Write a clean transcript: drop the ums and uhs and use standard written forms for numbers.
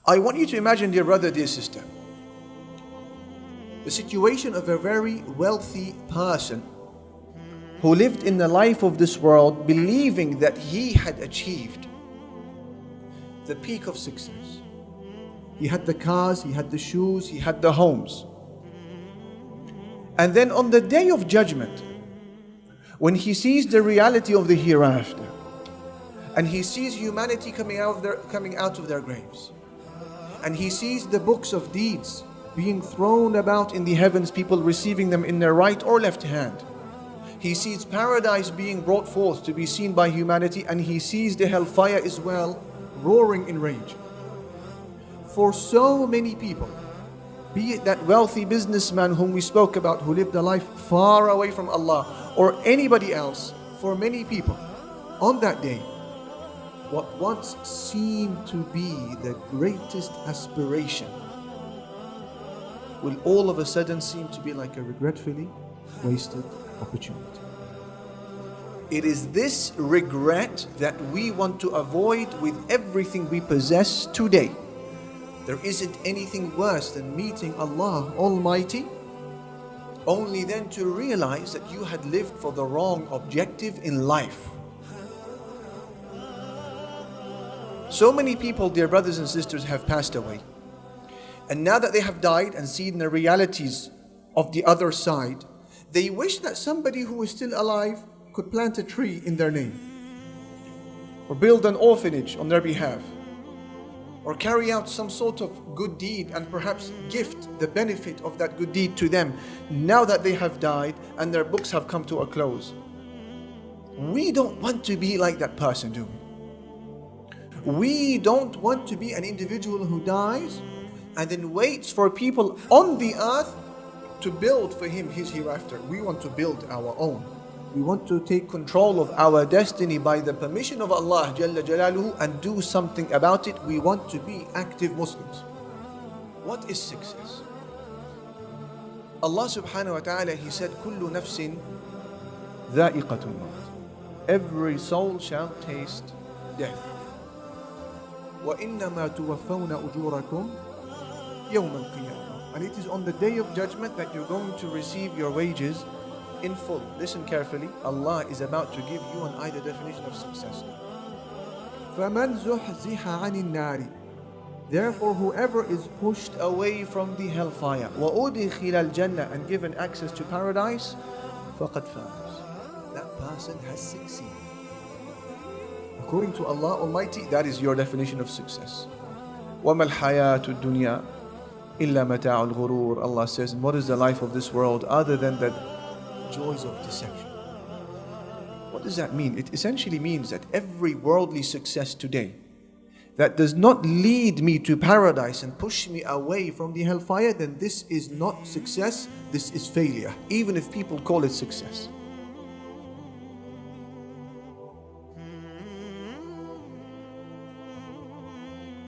I want you to imagine, dear brother, dear sister, the situation of a very wealthy person who lived in the life of this world believing that he had achieved the peak of success. He had the cars, he had the shoes, he had the homes. And then on the day of judgment, when he sees the reality of the hereafter, and he sees humanity coming out of their graves, and he sees the books of deeds being thrown about in the heavens, people receiving them in their right or left hand. He sees paradise being brought forth to be seen by humanity, and he sees the hellfire as well, roaring in rage. For so many people, be it that wealthy businessman whom we spoke about, who lived a life far away from Allah, or anybody else, for many people, on that day, what once seemed to be the greatest aspiration will all of a sudden seem to be like a regretfully wasted opportunity. It is this regret that we want to avoid with everything we possess today. There isn't anything worse than meeting Allah Almighty, only then to realize that you had lived for the wrong objective in life. So many people, dear brothers and sisters, have passed away. And now that they have died and seen the realities of the other side, they wish that somebody who is still alive could plant a tree in their name, or build an orphanage on their behalf, or carry out some sort of good deed and perhaps gift the benefit of that good deed to them now that they have died and their books have come to a close. We don't want to be like that person, do we? We don't want to be an individual who dies and then waits for people on the earth to build for him his hereafter. We want to build our own. We want to take control of our destiny by the permission of Allah Jalla Jalaluhu and do something about it. We want to be active Muslims. What is success? Allah subhanahu wa ta'ala, He said, كُلُّ نَفْسٍ ذَائِقَةُ الْمَوْتِ. Every soul shall taste death. وَإِنَّمَا تُوَفَّوْنَ أُجُورَكُمْ يَوْمَ الْقِيَامَةِ. And it is on the day of judgment that you're going to receive your wages in full. Listen carefully. Allah is about to give you an either definition of success. فَمَنْ زُحْزِحَ عَنِ النَّارِ. Therefore, whoever is pushed away from the hellfire, وَأُدْخِلَ الْجَنَّةِ, and given access to paradise, فَقَدْ فَازَ. That person has succeeded. According to Allah Almighty, that is your definition of success. وَمَا الْحَيَاةُ الدُّنْيَا إِلَّا مَتَاعُ الْغُرُورِ. Allah says, and what is the life of this world other than the joys of deception? What does that mean? It essentially means that every worldly success today that does not lead me to paradise and push me away from the hellfire, then this is not success, this is failure, even if people call it success.